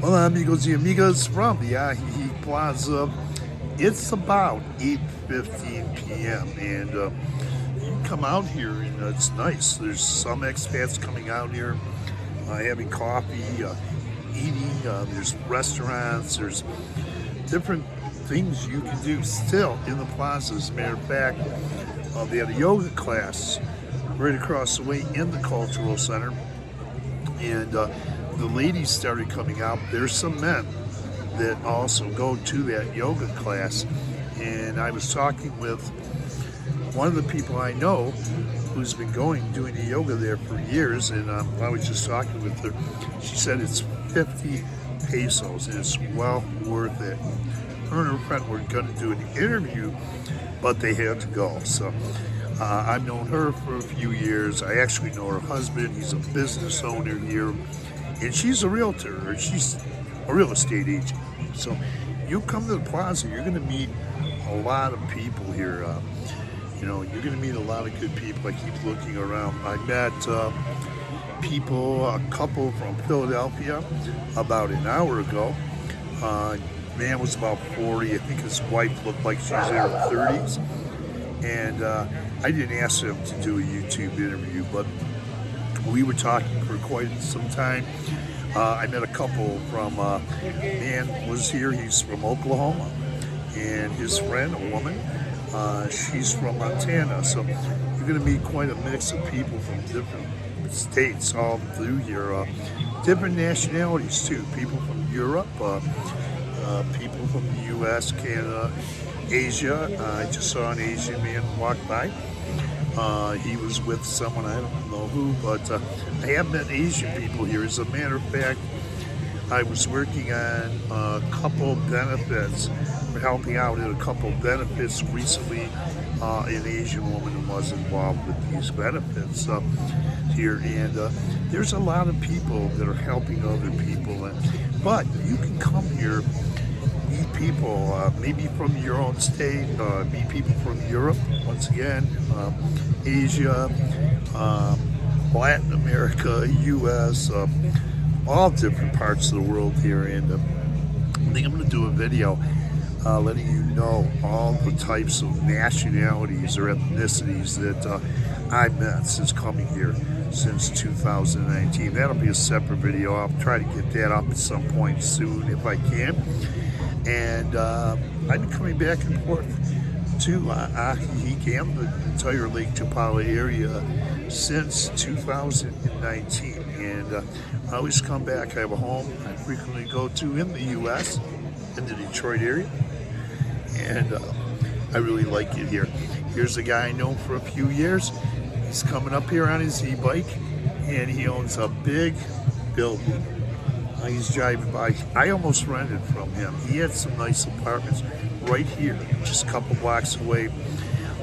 Hola amigos y amigas from the Ajijic Plaza. It's about 8:15 p.m. and you can come out here and it's nice. There's some expats coming out here having coffee, eating. There's restaurants. There's different things you can do still in the plaza. As a matter of fact, they had a yoga class right across the way in the cultural center, and the ladies started coming out. There's some men that also go to that yoga class, and I was talking with one of the people I know who's been doing the yoga there for years, and I was just talking with her. She said it's 50 pesos, and it's well worth it. Her and her friend were going to do an interview, but they had to go. So I've known her for a few years. I actually know her husband. He's a business owner here, and she's a realtor, or she's a real estate agent. So you come to the plaza, you're going to meet a lot of people here. You're going to meet a lot of good people. I keep looking around. I met a couple from Philadelphia about an hour ago. Man was about 40. I think his wife looked like she was in her 30s. And I didn't ask him to do a YouTube interview, but we were talking for quite some time. I met a couple from, man was here, he's from Oklahoma, and his friend, a woman, she's from Montana. So you're going to meet quite a mix of people from different states all through here, different nationalities too, people from Europe, people from the U.S., Canada, Asia. I just saw an Asian man walk by. He was with someone, I don't know who, but I have met Asian people here. As a matter of fact, I was working on a couple benefits, helping out in a couple benefits recently. An Asian woman was involved with these benefits here, and there's a lot of people that are helping other people. But you can come here, meet people, maybe from your own state, meet people from Europe, once again, Asia, Latin America, U.S., all different parts of the world here. And I think I'm going to do a video letting you know all the types of nationalities or ethnicities that I've met since coming here since 2019. That'll be a separate video. I'll try to get that up at some point soon if I can. And I've been coming back and forth to Ajijic and the entire Lake Chapala area since 2019. And I always come back. I have a home I frequently go to in the U.S., in the Detroit area. And I really like it here. Here's a guy I know for a few years. He's coming up here on his e-bike, and he owns a big building. He's driving by. I almost rented from him. He had some nice apartments right here, just a couple blocks away.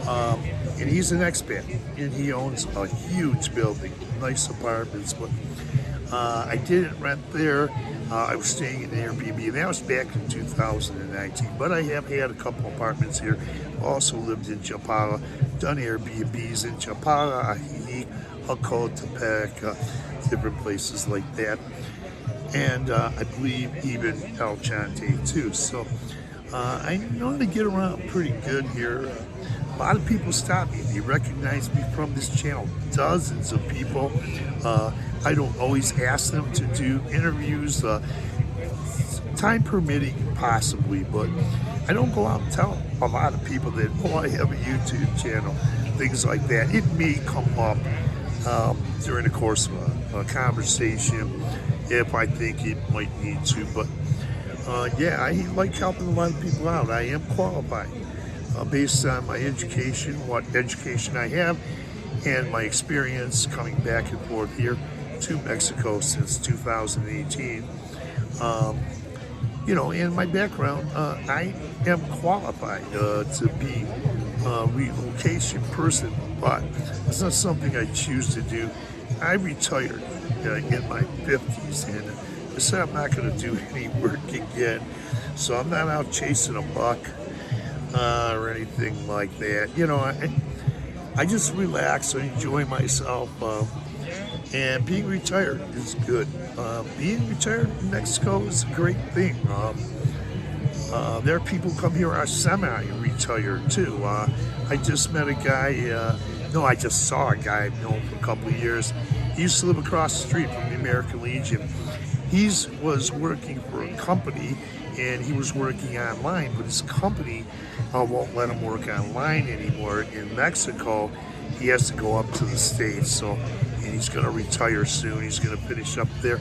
And he's an expat, and he owns a huge building, nice apartments. But I didn't rent there. I was staying in Airbnb, and that was back in 2019. But I have had a couple apartments here. Also lived in Chapala, done Airbnbs in Chapala, Ajijic, Hakotepec, different places like that. And I believe even El Chante too. So I know how to get around pretty good here. A lot of people stop me. They recognize me from this channel. Dozens of people. I don't always ask them to do interviews, time permitting possibly, but I don't go out and tell a lot of people that, oh, I have a YouTube channel, things like that. It may come up during the course of a conversation if I think it might need to, but yeah, I like helping a lot of people out. I am qualified based on my education, what education I have, and my experience coming back and forth here to Mexico since 2018. In my background, I am qualified to be a relocation person, but it's not something I choose to do. I retired in my 50s, and I said I'm not going to do any work again, so I'm not out chasing a buck or anything like that. I just relax, I enjoy myself, And being retired is good. Being retired in Mexico is a great thing. There are people who come here are semi-retired too. I just met a guy, no, I just saw a guy I've known for a couple of years. He used to live across the street from the American Legion. He was working for a company and he was working online, but his company won't let him work online anymore in Mexico. He has to go up to the States, so, and he's going to retire soon. He's going to finish up there.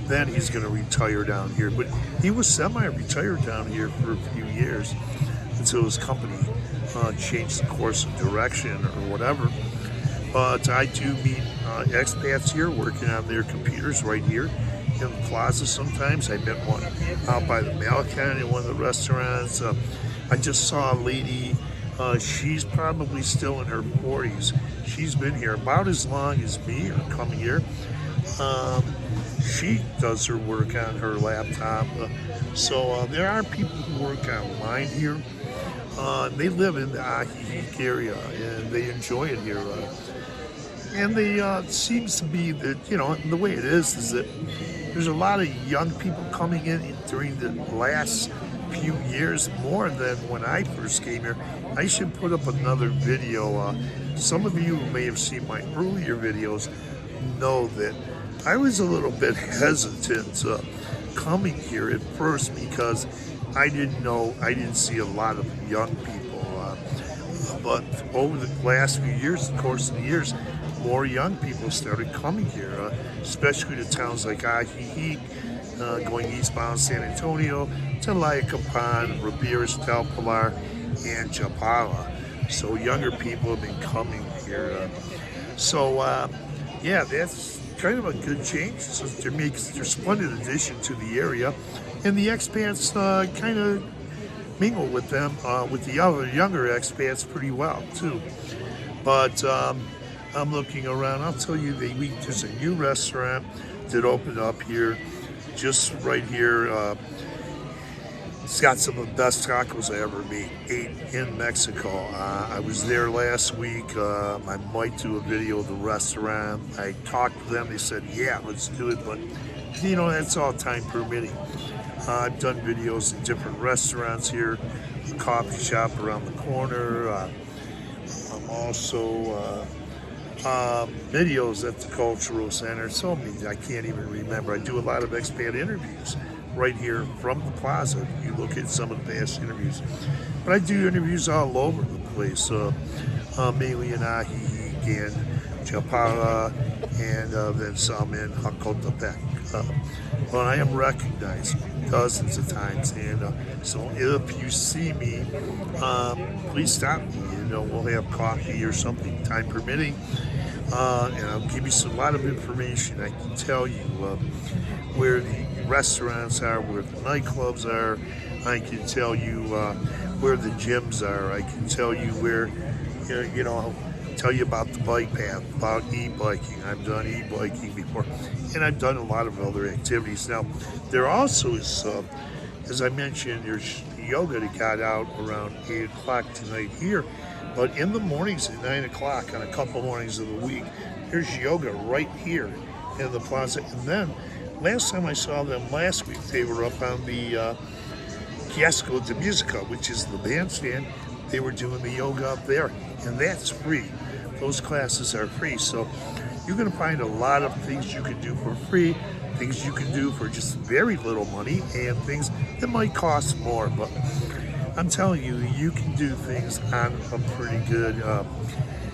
Then he's going to retire down here. But he was semi-retired down here for a few years until his company changed the course of direction or whatever. But I do meet expats here working on their computers right here in the plaza sometimes. I met one out by the Malacan in one of the restaurants. I just saw a lady, she's probably still in her 40s. She's been here about as long as me or coming here. She does her work on her laptop. So there are people who work online here. They live in the Ajijic area and they enjoy it here. And they seems to be that, you know, the way it is that there's a lot of young people coming in during the last few years, more than when I first came here. I should put up another video. Some of you who may have seen my earlier videos know that I was a little bit hesitant coming here at first because I didn't see a lot of young people. But over the last few years, the course of the years, more young people started coming here, especially to towns like Ajijic, going eastbound San Antonio, to Layacapan, Ramirez, Del Pilar, and Chapala. So younger people have been coming here. Yeah, that's kind of a good change. So they're a splendid addition to the area, and the expats kind of mingle with them, with the other younger expats pretty well too. But I'm looking around. I'll tell you, there's a new restaurant that opened up here, just right here. It's got some of the best tacos I ever ate in Mexico. I was there last week. I might do a video of the restaurant. I talked to them. They said, yeah, let's do it. But, you know, that's all time permitting. I've done videos in different restaurants here, a coffee shop around the corner. I'm also videos at the Cultural Center. So many, I can't even remember. I do a lot of expat interviews right here from the plaza. You look at some of the past interviews. But I do interviews all over the place, mainly in Ajijic and Chapala, and then some in Jacotepec. But I am recognized dozens of times, and so if you see me, please stop me. You know, we'll have coffee or something, time permitting, and I'll give you a lot of information. I can tell you where the restaurants are, where the nightclubs are. I can tell you where the gyms are. I can tell you where, you know, I'll tell you about the bike path, about e-biking. I've done e-biking before, and I've done a lot of other activities. Now, there also is, as I mentioned, there's yoga that got out around 8 o'clock tonight here, but in the mornings at 9 o'clock on a couple mornings of the week, there's yoga right here in the plaza. And then, last time I saw them last week, they were up on the Kiosco de Musica, which is the bandstand. They were doing the yoga up there, and that's free. Those classes are free, so you're going to find a lot of things you can do for free, things you can do for just very little money, and things that might cost more. But I'm telling you, you can do things on a pretty good,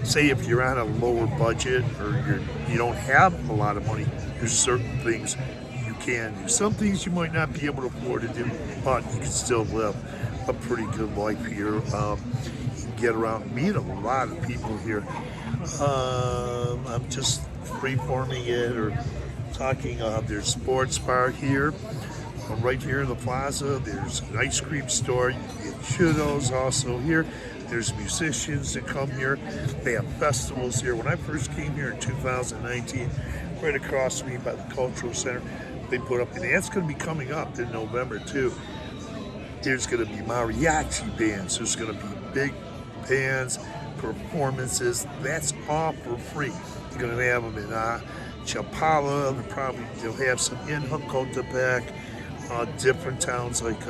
say if you're on a lower budget or you don't have a lot of money, there's certain things you can do. Some things you might not be able to afford to do, but you can still live a pretty good life here. You can get around, meet a lot of people here. I'm just freeforming it or talking. There's a sports bar here, right here in the plaza. There's an ice cream store. You can get churros also here. There's musicians that come here. They have festivals here. When I first came here in 2019, right across from me by the Cultural Center, they put up, and that's going to be coming up in November too. There's going to be mariachi bands. There's going to be big bands, performances. That's all for free. You're going to have them in Chapala. They'll have some in Jocotepec, different towns like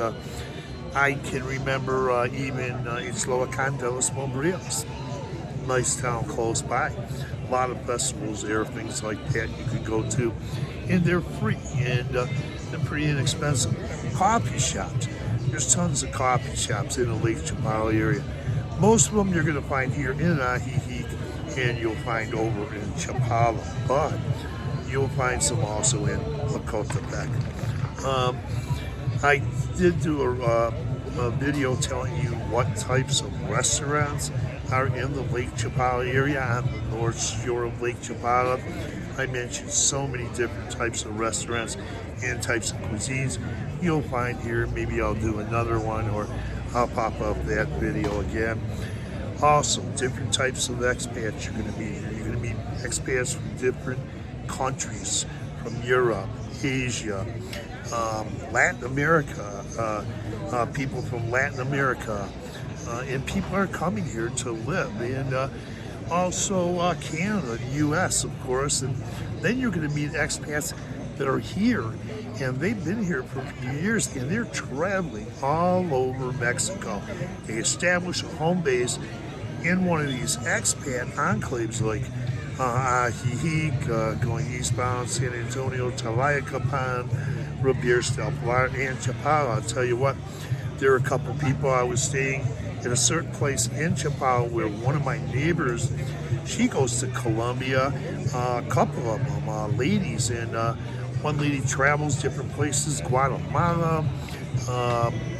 I can remember even Itzloacan de los Montbrials, nice town close by. A lot of festivals there, things like that you could go to, and they're free and they're pretty inexpensive. Coffee shops. There's tons of coffee shops in the Lake Chapala area. Most of them you're going to find here in Ajijic, and you'll find over in Chapala, but you'll find some also in Jocotepec. I did do a video telling you what types of restaurants are in the Lake Chapala area on the north shore of Lake Chapala. I mentioned so many different types of restaurants and types of cuisines you'll find here. Maybe I'll do another one, or I'll pop up that video again. Also, different types of expats you're going to meet here. You're going to meet expats from different countries, from Europe, Asia, Latin America, people from Latin America, and people are coming here to live, and also Canada, the U.S., of course, and then you're going to meet expats that are here, and they've been here for a few years, and they're traveling all over Mexico. They establish a home base in one of these expat enclaves like Ajijic, going eastbound, San Antonio, Tlayacapan, Robieres del Pilar, and Chapala. I'll tell you what, there are a couple people. I was staying at a certain place in Chapala where one of my neighbors, she goes to Colombia, a couple of them, ladies, and one lady travels different places, Guatemala,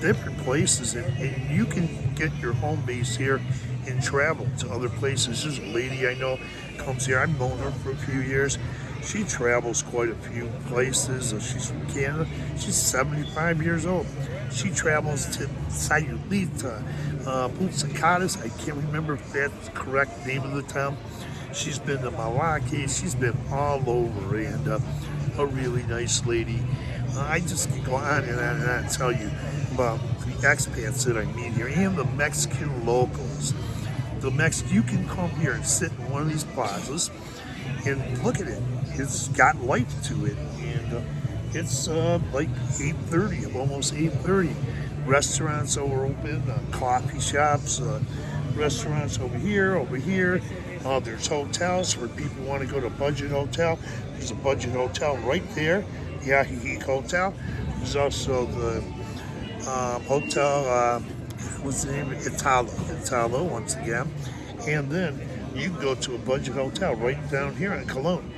different places, and you can get your home base here and travel to other places. There's a lady I know comes here. I've known her for a few years. She travels quite a few places. She's from Canada. She's 75 years old. She travels to Sayulita, Punsacadas. I can't remember if that's the correct name of the town. She's been to Malaki. She's been all over, and a really nice lady. I just can go on and on and on and tell you about the expats that I meet here and the Mexican locals. You can come here and sit in one of these plazas and look at it. It's got life to it, and it's like 8:30, almost 8:30. Restaurants are open, coffee shops, restaurants over here. There's hotels where people want to go to a budget hotel. There's a budget hotel right there, the Ajijic Hotel. There's also the hotel, what's the name? Italo, once again. And then you can go to a budget hotel right down here in Cologne.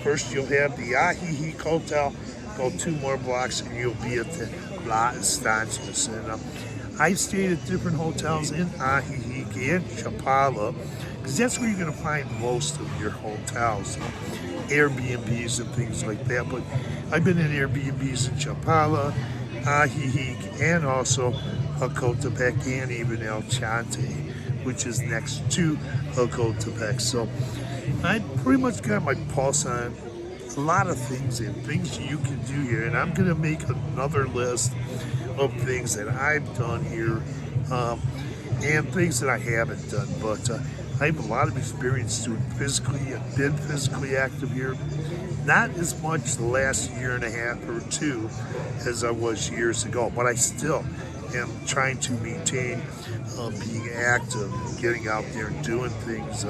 First you'll have the Ajijic Hotel, go 2 more blocks and you'll be at the La Estancias. And I stayed at different hotels in Ajijic and Chapala, because that's where you're going to find most of your hotels, Airbnbs and things like that. But I've been in Airbnbs in Chapala, Ajijic, and also Jocotepec, and even El Chante, which is next to Jocotepec. So I pretty much got my pulse on a lot of things and things you can do here, and I'm going to make another list of things that I've done here and things that I haven't done. But I have a lot of experience doing I've been physically active here. Not as much the last year and a half or two as I was years ago, but I still am trying to maintain being active, getting out there and doing things,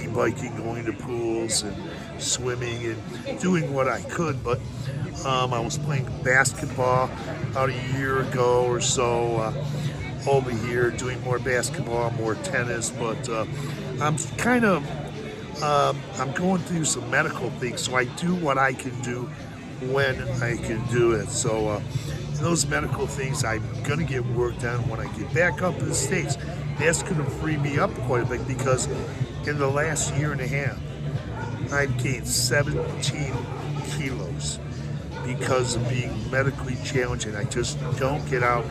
e-biking, going to pools and swimming and doing what I could. But I was playing basketball about a year ago or so over here, doing more basketball, more tennis, but I'm kind of I'm going through some medical things, so I do what I can do when I can do it. So those medical things I'm going to get worked on when I get back up in the States. That's going to free me up quite a bit, because in the last year and a half, I've gained 17 kilos because of being medically challenged, and I just don't get out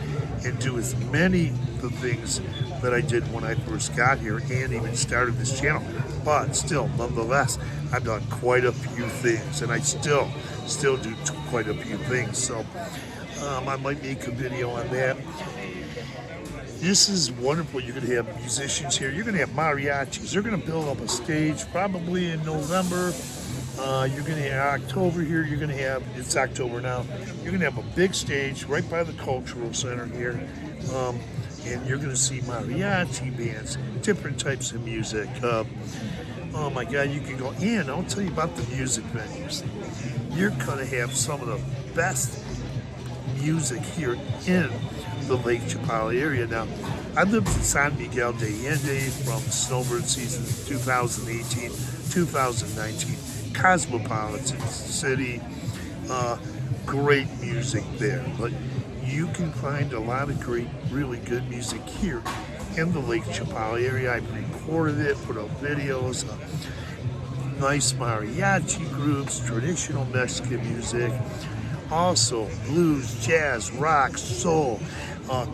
and do as many of the things that I did when I first got here and even started this channel. But still, nonetheless, I've done quite a few things, and I still do quite a few things. So I might make a video on that. This is wonderful. You're going to have musicians here. You're going to have mariachis. They're going to build up a stage probably in November You're going to have October here. You're going to have, it's October now. You're going to have a big stage right by the cultural center here. And you're going to see mariachi bands, different types of music. Oh my God, you can go in. I'll tell you about the music venues. You're going to have some of the best music here in the Lake Chapala area. Now, I lived in San Miguel de Allende from snowbird season 2018, 2019. Cosmopolitan city, great music there. But you can find a lot of great, really good music here in the Lake Chapala area. I've recorded it, put up videos, nice mariachi groups, traditional Mexican music, also blues, jazz, rock, soul,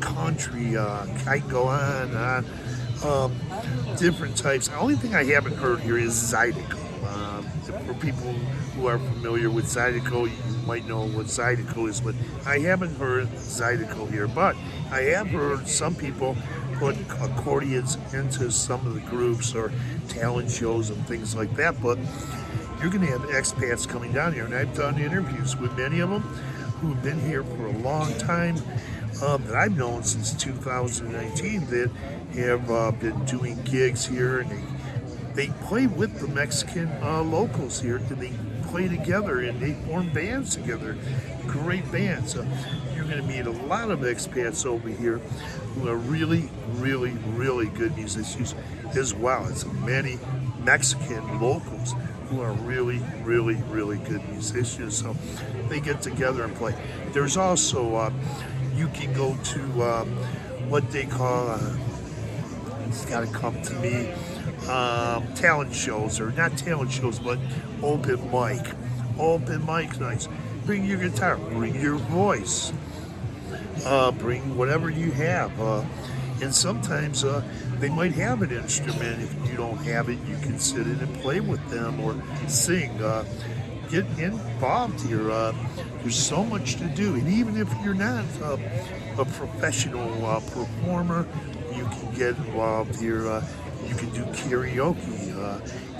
country, I can go on, different types. The only thing I haven't heard here is Zydeco. For people who are familiar with Zydeco, you might know what Zydeco is, but I haven't heard Zydeco here. But I have heard some people put accordions into some of the groups or talent shows and things like that. But you're going to have expats coming down here, and I've done interviews with many of them who have been here for a long time, that I've known since 2019, that have been doing gigs here, and they play with the Mexican locals here, and they play together and they form bands together, great bands. You're going to meet a lot of expats over here who are really, really, really good musicians, as well as many Mexican locals who are really, really, really good musicians. So they get together and play. There's also, you can go to what they call, it's got to come to me, talent shows, or not talent shows, but open mic nights. Bring your guitar, bring your voice, bring whatever you have, and sometimes they might have an instrument. If you don't have it, you can sit in and play with them or sing. Get involved here. There's so much to do, and even if you're not a professional performer, you can get involved here. You can do karaoke.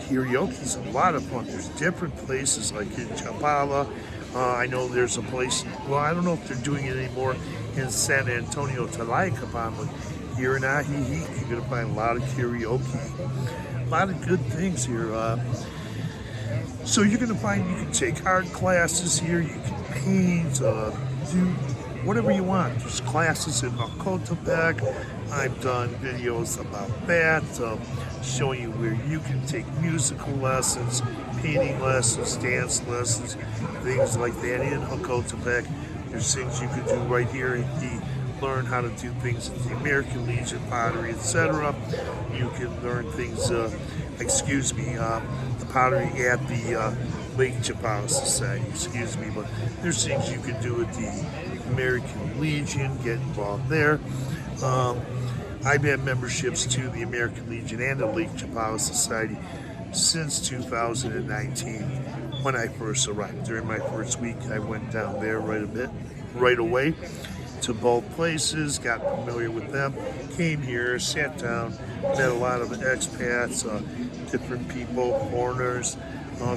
Karaoke's a lot of fun. There's different places like in Chapala. I know there's a place, well, I don't know if they're doing it anymore in San Antonio, Tlayacapan, but here in Ajijic, you're going to find a lot of karaoke. A lot of good things here. So you're going to find, you can take art classes here, you can paint, do whatever you want. There's classes in Jocotepec. I've done videos about that, showing you where you can take musical lessons, painting lessons, dance lessons, things like that in Jocotepec. There's things you can do right here in learn how to do things at the American Legion pottery, etc. You can learn things, the pottery at the Lake Chapala Society, but there's things you can do at the American Legion, get involved there. I've had memberships to the American Legion and the Lake Chapala Society since 2019 when I first arrived. During my first week, I went down there right away to both places, got familiar with them, came here, sat down, met a lot of expats, different people, foreigners,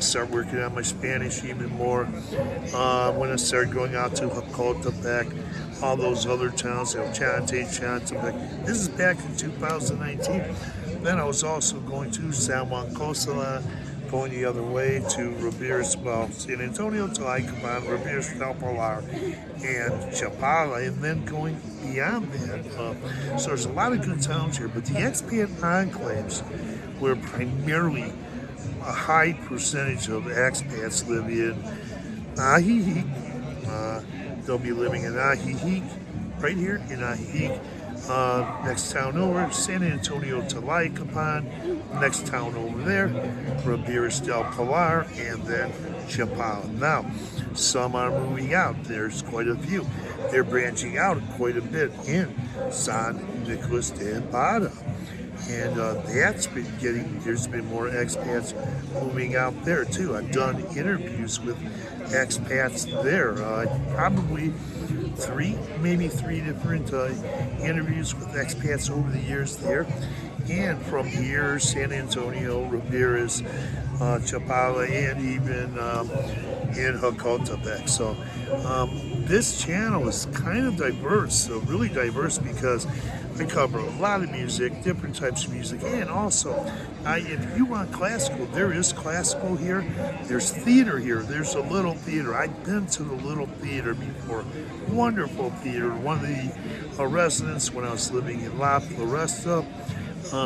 started working on my Spanish even more. When I started going out to Jocotepec, all those other towns, Chantepec. This is back in 2019. Then I was also going to San Juan Cosala, going the other way to Ribeiras, San Antonio, Tlayacapan, Ribeiras del Pilar, and Chapala, and then going beyond that. So there's a lot of good towns here, but the expat enclaves, where primarily a high percentage of expats live in Ajijic. They'll be living in Ajijic, right here in Ajijic. Next town over, San Antonio, Tlayacapan. Next town over there, Ribeiras del Pilar, and then Chapala. Now, some are moving out. There's quite a few. They're branching out quite a bit in San Nicolas de Bada. And that's been there's been more expats moving out there too. I've done interviews with expats there. Probably maybe three different interviews with expats over the years there. And from here, San Antonio, Ribeiras, Chapala, and even in Hokotepec. So this channel is kind of diverse, so really diverse, because I cover a lot of music, different types of music, and also, if you want classical, there is classical here. There's theater here. There's a little theater. I've been to the little theater before. Wonderful theater. One of the residents when I was living in La Floresta.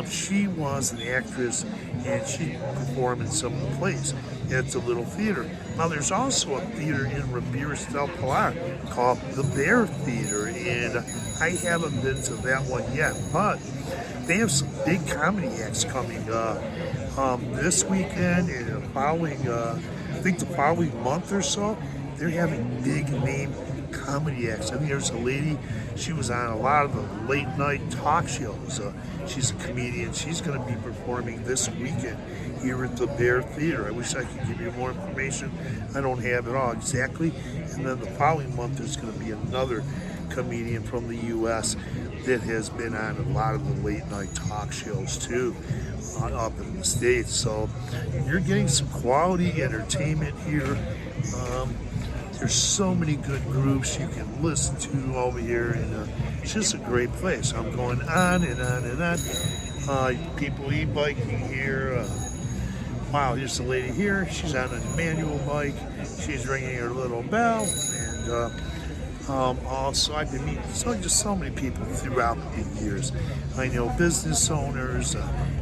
She was an actress, and she performed in some of the plays at the little theater. Now there's also a theater in Riberas del Pilar called the Bear Theater, and I haven't been to that one yet, but they have some big comedy acts coming this weekend and the following, I think the following month or so. They're having big name comedy acts. I think there's a lady, she was on a lot of the late night talk shows. She's a comedian. She's going to be performing this weekend here at the Bear Theater. I wish I could give you more information. I don't have it all exactly. And then the following month there's going to be another comedian from the U.S. that has been on a lot of the late night talk shows too, up in the States. So you're getting some quality entertainment here. There's so many good groups you can listen to over here, and it's just a great place. I'm going on and on and on. People e-biking here. Wow, here's a lady here. She's on a manual bike. She's ringing her little bell, and also I've been meeting just so many people throughout the years. I know business owners.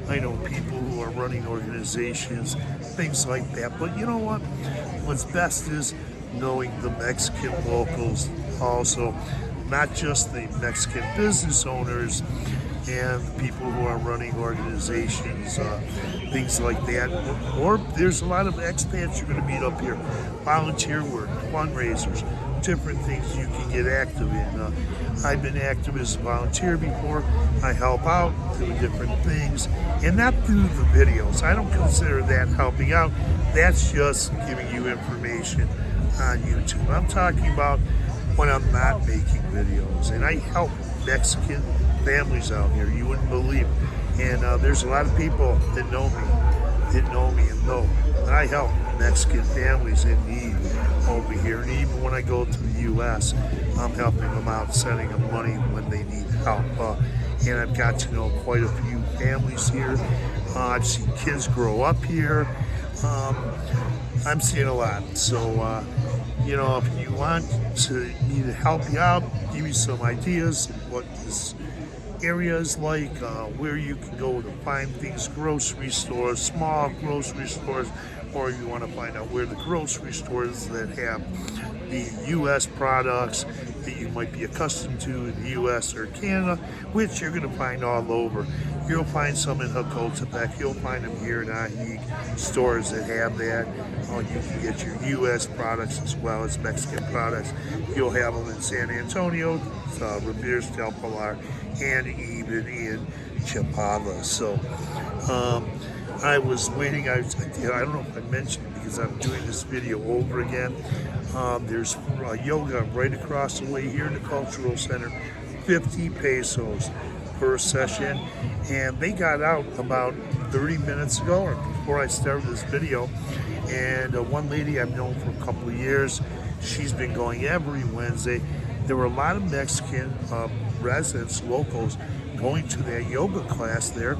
I know people who are running organizations, things like that. But you know what? What's best is knowing the Mexican locals also, not just the Mexican business owners and the people who are running organizations, things like that. Or there's a lot of expats you're going to meet up here, volunteer work, fundraisers, different things you can get active in. I've been active as a volunteer before. I help out, do different things, and not through the videos. I don't consider that helping out. That's just giving you information on YouTube. I'm talking about when I'm not making videos, and I help Mexican families out here. You wouldn't believe it. And there's a lot of people that know me and know that I help Mexican families in need over here. And even when I go to the U.S., I'm helping them out, sending them money when they need help. And I've got to know quite a few families here. I've seen kids grow up here. I'm seeing a lot. So, you know, if you want me to help you out, give you some ideas of what this area is like, where you can go to find things, grocery stores, small grocery stores, or you want to find out where the grocery stores that have the U.S. products that you might be accustomed to in the U.S. or Canada, which you're going to find all over. You'll find some in Hokotepec. You'll find them here in Ajic, stores that have that. You can get your U.S. products as well as Mexican products. You'll have them in San Antonio, Riberas del Pilar, and even in Chapala. So I was waiting. I don't know if I mentioned it because I'm doing this video over again. There's yoga right across the way here in the Cultural Center, 50 pesos per session, and they got out about 30 minutes ago, or before I started this video. And one lady I've known for a couple of years, she's been going every Wednesday. There were a lot of Mexican residents, locals, going to that yoga class there,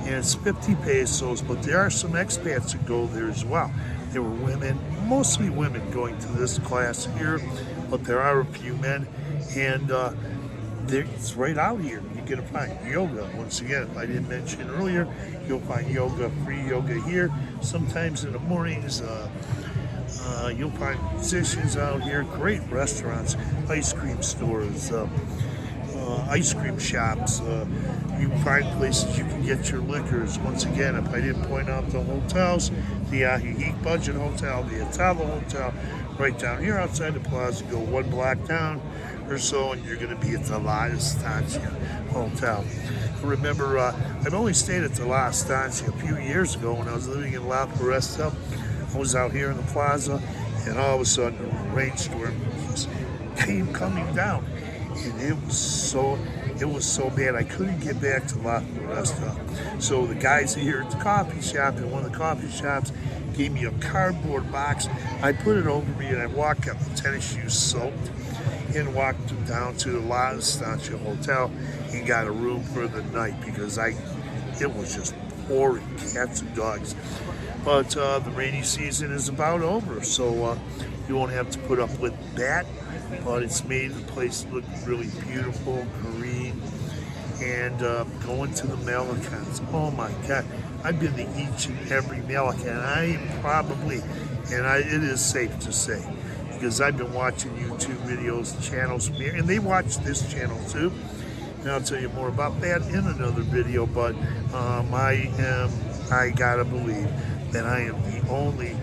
and it's 50 pesos, but there are some expats that go there as well. There were women, mostly women, going to this class here, but there are a few men, and it's right out here. You're going to find yoga. Once again, if I didn't mention earlier, you'll find yoga, free yoga here. Sometimes in the mornings, you'll find musicians out here, great restaurants, ice cream stores, ice cream shops. You find places you can get your liquors. Once again, if I didn't point out the hotels, the Ajic Budget Hotel, the Atala Hotel, right down here outside the plaza, go one block down or so, and you're going to be at the La Estancia Hotel. Remember, I've only stayed at the La Estancia a few years ago when I was living in La Floresta. I was out here in the plaza, and all of a sudden a rainstorm came coming down. and it was so bad I couldn't get back to La Floresta. So the guys here at the coffee shop, in one of the coffee shops, gave me a cardboard box. I put it over me and I walked up, the tennis shoes soaked, and walked down to the La Estancia Hotel and got a room for the night because it was just pouring cats and dogs. But the rainy season is about over, so you won't have to put up with that. But it's made the place look really beautiful, green, and going to the Melicans. Oh my God, I've been to each and every Melican. I am probably, it is safe to say, because I've been watching YouTube videos, channels from here, and they watch this channel too. And I'll tell you more about that in another video. But I gotta believe that I am the only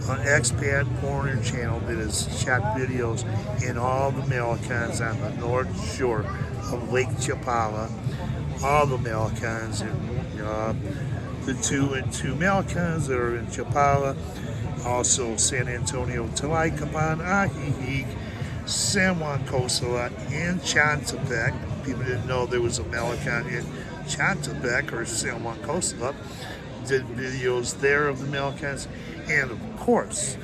expat foreigner channel that has shot videos in all the Melicans on the north shore of Lake Chapala, all the Melicans, and the 2 and 2 Melicans that are in Chapala, also San Antonio, Tlacopan, Ajijic, San Juan Cosola, and Chantepec. People didn't know there was a Melican in Chantepec or San Juan Cosola. Did videos there of the Melicans, and of course,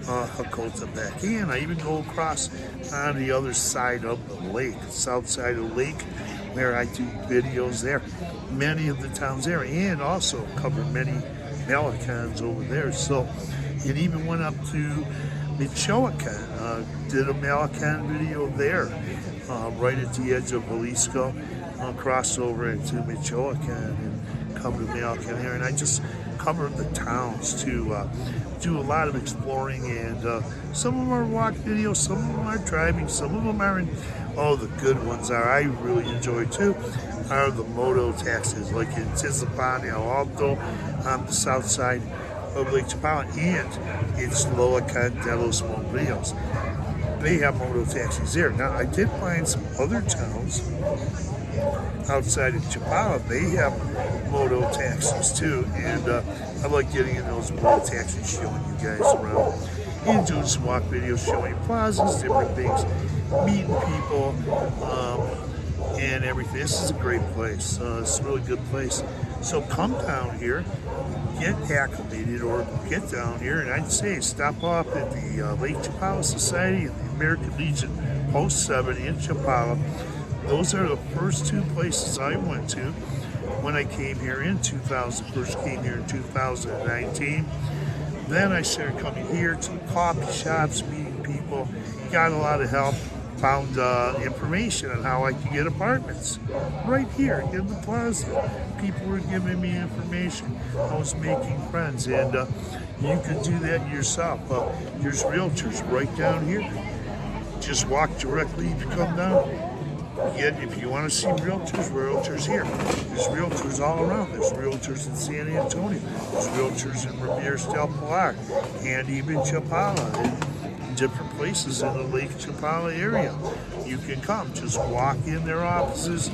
Jocotepec. And I even go across on the other side of the lake, south side of the lake, where I do videos there. Many of the towns there, and also cover many Melicans over there. So it even went up to Michoacan, did a Melican video there, right at the edge of Jalisco, cross over into Michoacan and come to Melican here. And I just cover the towns to do a lot of exploring, and some of them are walk videos, some of them are driving, some of them are in, the good ones I really enjoy too, are the moto taxis, like in Tizapan, El Alto, on the south side of Lake Chapala, and it's Loacan de los Montrillos. They have moto taxis there. Now, I did find some other towns outside of Chapala. They have moto taxis too, and I like getting in those moto taxis, showing you guys around and doing some walk videos, showing plazas, different things, meeting people, and everything. This is a great place. It's a really good place. So come down here, get acclimated, or get down here, and I'd say stop off at the Lake Chapala Society and the American Legion Post 7 in Chapala. Those are the first two places I went to when I came here in 2000, first came here in 2019. Then I started coming here to the coffee shops, meeting people, got a lot of help, found information on how I could get apartments right here in the plaza. People were giving me information. I was making friends, and you could do that yourself. There's realtors right down here. Just walk directly if you come down. Yet, if you want to see realtors here. There's realtors all around. There's realtors in San Antonio. There's realtors in Ramirez del Pilar, and even Chapala, and different places in the Lake Chapala area. You can come, just walk in their offices,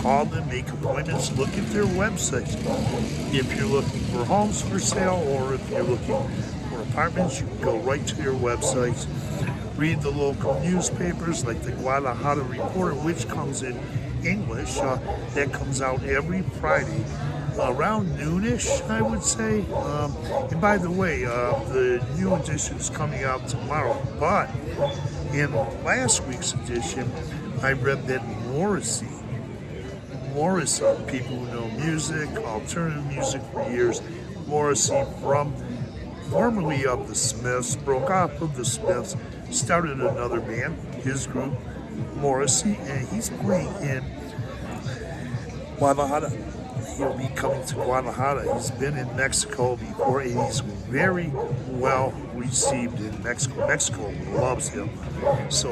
call them, make appointments, look at their websites. If you're looking for homes for sale, or if you're looking for apartments, you can go right to their websites. Read the local newspapers like the Guadalajara Reporter, which comes in English. That comes out every Friday around noonish, I would say. And by the way, the new edition is coming out tomorrow. But in last week's edition, I read that Morrissey, people who know music, alternative music for years, Morrissey, formerly of the Smiths, broke off of the Smiths, started another band, his group, Morrissey, and he's playing in Guadalajara. He'll be coming to Guadalajara. He's been in Mexico before, and he's very well received in Mexico. Mexico loves him. So,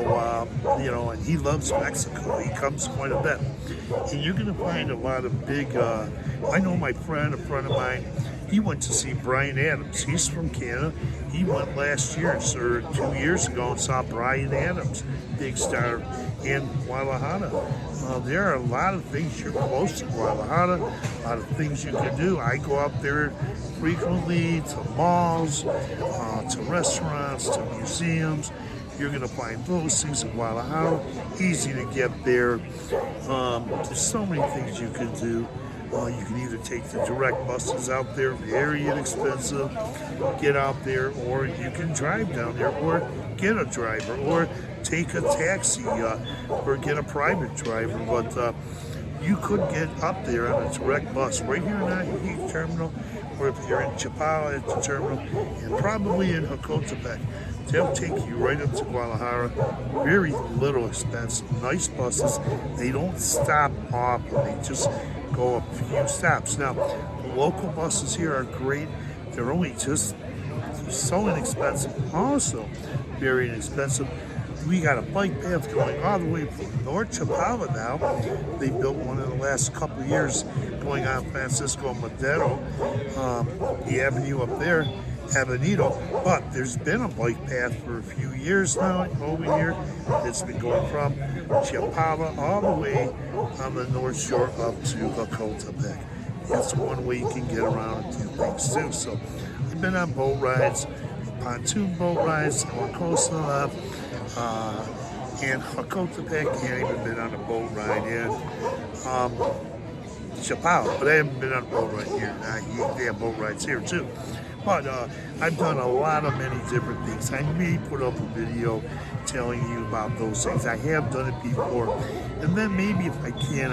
and he loves Mexico. He comes quite a bit. And you're going to find a lot of big, I know a friend of mine, he went to see Bryan Adams. He's from Canada. He went last year, or 2 years ago, and saw Bryan Adams, big star in Guadalajara. There are a lot of things. You're close to Guadalajara, a lot of things you can do. I go out there frequently to malls, to restaurants, to museums, You're going to find those things in Guadalajara. Easy to get there. There's so many things you can do. You can either take the direct buses out there, very inexpensive, get out there, or you can drive down there, or get a driver, or take a taxi, or get a private driver. But you could get up there on a direct bus right here in the terminal, or if you're in Chapala at the terminal, and probably in Jocotepec. They'll take you right up to Guadalajara. Very little expense. Nice buses. They don't stop off. They just go a few stops. Now, the local buses here are great. They're only just so inexpensive. Also, very inexpensive. We got a bike path going all the way from North Chapala now. They built one in the last couple of years going on Francisco Madero, the avenue up there, Avenida. But there's been a bike path for a few years now over here. It's been going from Chapala all the way on the North Shore up to Jocotepec. That's one way you can get around and do things too. So I've been on boat rides, pontoon boat rides on Costa and Jocotepec. Can't even been on a boat ride in Chapala, but I haven't been on a boat ride here. They have boat rides here too. But I've done a lot of many different things. I may put up a video telling you about those things. I have done it before. And then maybe if I can,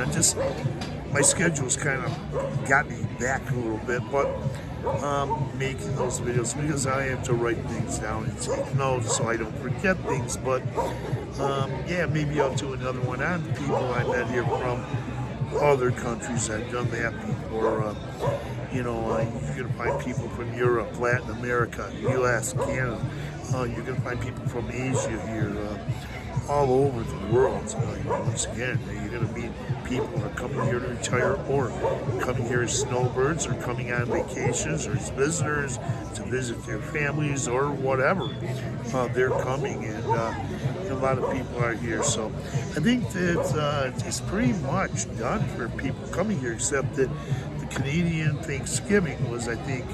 my schedule's kind of got me back a little bit, but making those videos because I have to write things down and take notes so I don't forget things. But yeah, maybe I'll do another one on the people I met here from other countries. I've done that before. You know, you're going to find people from Europe, Latin America, U.S., Canada. You're going to find people from Asia here, all over the world. Once again, you're going to meet people who are coming here to retire or coming here as snowbirds or coming on vacations or as visitors to visit their families or whatever. They're coming, and a lot of people are here. So I think that it's pretty much done for people coming here, except that Canadian Thanksgiving was, I think,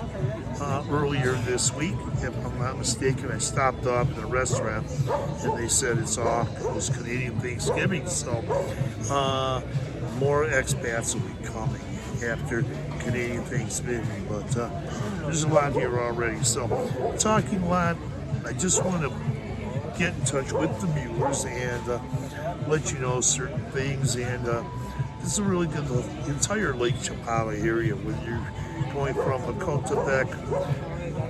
earlier this week. If I'm not mistaken, I stopped off in a restaurant and they said it's off. It was Canadian Thanksgiving, so more expats will be coming after Canadian Thanksgiving. But there's a lot here already. So, talking a lot, I just want to get in touch with the viewers and let you know certain things. And this is really good, the entire Lake Chapala area, when you're going from Jocotepec,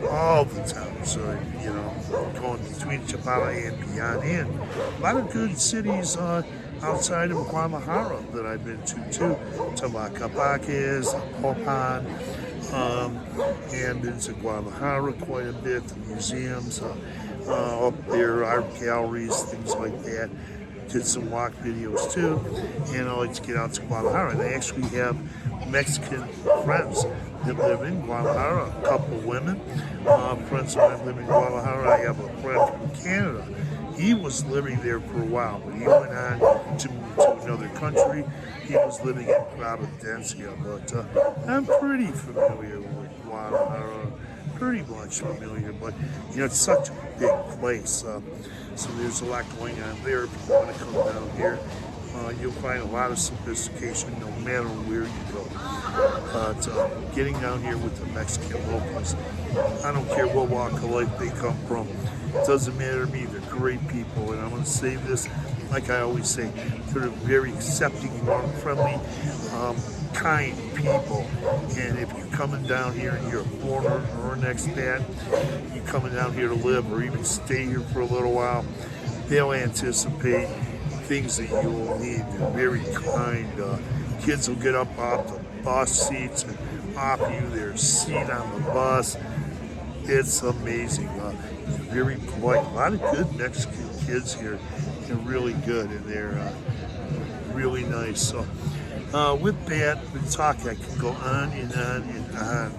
all the towns, you know, going between Chapala and beyond, and a lot of good cities outside of Guadalajara that I've been to too, Tlaquepaque, Popan, and been to Guadalajara quite a bit, the museums, up there, art galleries, things like that. Did some walk videos too, and I like to get out to Guadalajara. And I actually have Mexican friends that live in Guadalajara, a couple of women, friends of mine live in Guadalajara. I have a friend from Canada. He was living there for a while, but he went on to another country. He was living in Providencia, but I'm pretty familiar with Guadalajara. Pretty much familiar, but you know, it's such a big place, so there's a lot going on there. If you want to come down here, you'll find a lot of sophistication no matter where you go. But getting down here with the Mexican locals, I don't care what walk of life they come from, it doesn't matter to me. They're great people, and I'm going to say this like I always say, they're very accepting, warm, friendly, kind people. And if you're coming down here and you're a foreigner or an expat, you're coming down here to live or even stay here for a little while, they'll anticipate things that you will need. They're very kind. Kids will get up off the bus seats and offer you their seat on the bus. It's amazing. They're very polite. A lot of good Mexican kids here. They're really good, and they're really nice. So with that, the talk, I can go on and on and on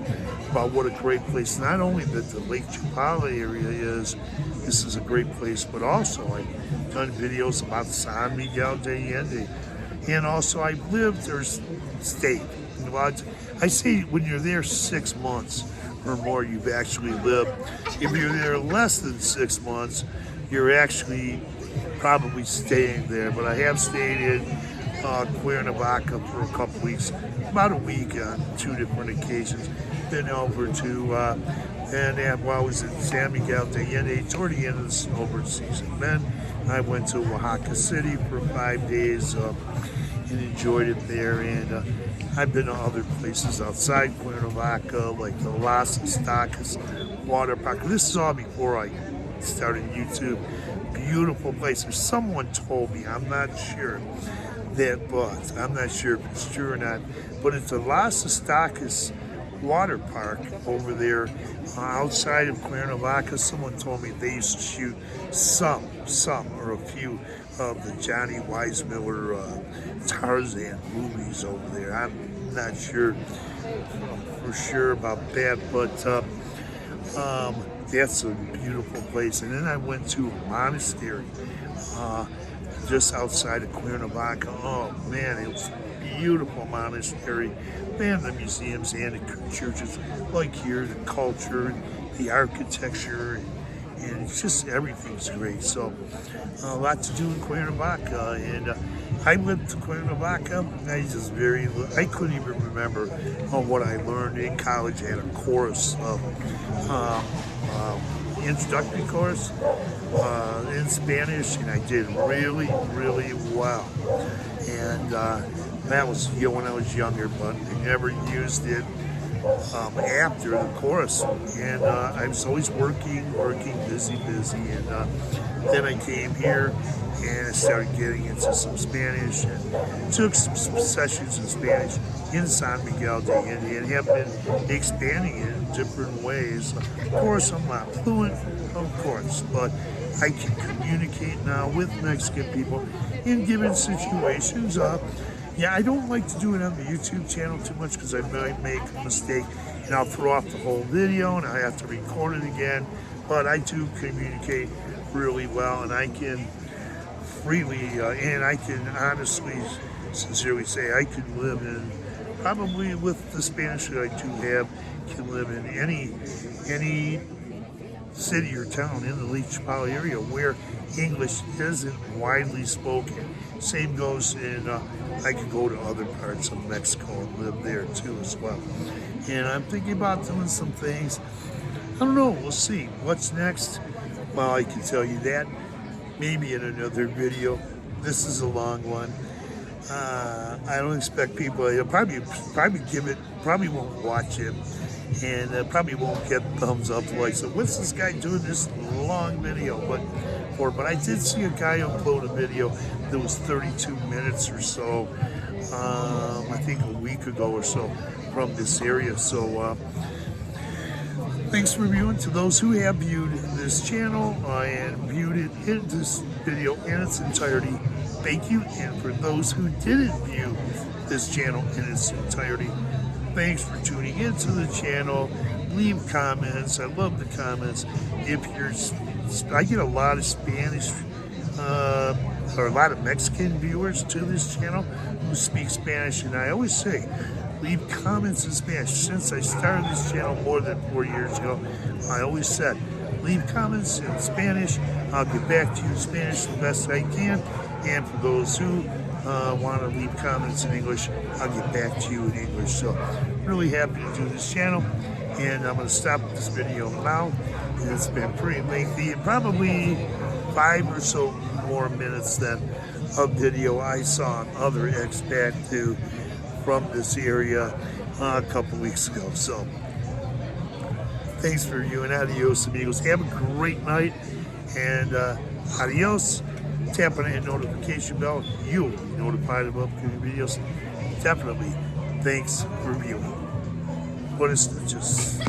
about what a great place. Not only that the Lake Chapala area is, this is a great place, but also I've done videos about San Miguel de Allende, and also I've lived or stayed. You know, I say when you're there 6 months or more, you've actually lived. If you're there less than 6 months, you're actually probably staying there. But I have stayed in Cuernavaca for a couple weeks, about a week on 2 different occasions. Been over to while I was in San Miguel de Allende toward the end of the snowbird season. Then I went to Oaxaca City for 5 days and enjoyed it there. And I've been to other places outside Cuernavaca, like the Las Estacas water park. This is all before I started YouTube. Beautiful place. There's someone told me, I'm not sure but I'm not sure if it's true or not, but it's the Las Estacas water park over there outside of Cuernavaca. Someone told me they used to shoot some or a few of the Johnny Weissmuller Tarzan movies over there. I'm not sure for sure about that, but that's a beautiful place. And then I went to a monastery just outside of Cuernavaca. Oh man, it was a beautiful monastery. They have the museums and the churches, like here, the culture, the architecture, and it's just everything's great. So a lot to do in Cuernavaca, and I went to Cuernavaca. I couldn't even remember what I learned in college. I had a course, introductory course in Spanish, and I did really well. And that was when I was younger, but I never used it after the course. And I was always working, busy. And then I came here and I started getting into some Spanish and took some sessions in Spanish in San Miguel de Allende and have been expanding it in different ways. Of course, I'm not fluent, of course, but I can communicate now with Mexican people in given situations. I don't like to do it on the YouTube channel too much because I might make a mistake and I'll throw off the whole video and I have to record it again. But I do communicate really well, and I can freely and I can honestly, sincerely say I can live in, probably with the Spanish that I do have, can live in any city or town in the Leech Chapala area where English isn't widely spoken. Same goes in, I could go to other parts of Mexico and live there too as well. And I'm thinking about doing some things. I don't know, we'll see. What's next? Well, I can tell you that maybe in another video. This is a long one. I don't expect people, you'll probably give it, probably won't watch it, and probably won't get thumbs up like, so what's this guy doing this long video? But I did see a guy upload a video that was 32 minutes or so, I think a week ago or so, from this area. So thanks for viewing. To those who have viewed this channel and viewed it in this video in its entirety, thank you. And for those who didn't view this channel in its entirety, thanks for tuning into the channel. Leave comments. I love the comments. I get a lot of Spanish or a lot of Mexican viewers to this channel who speak Spanish, and I always say, leave comments in Spanish. Since I started this channel more than 4 years ago, I always said, leave comments in Spanish. I'll get back to you in Spanish the best I can. And for those who want to leave comments in English, I'll get back to you in English. So really happy to do this channel. And I'm going to stop this video now. And it's been pretty lengthy, and probably 5 or so more minutes than a video I saw another expat do from this area a couple weeks ago. So thanks for viewing. Adios, amigos. Have a great night, and adios. Tap on that notification bell. You'll be notified of upcoming videos. Definitely. Thanks for viewing. Buenas noches.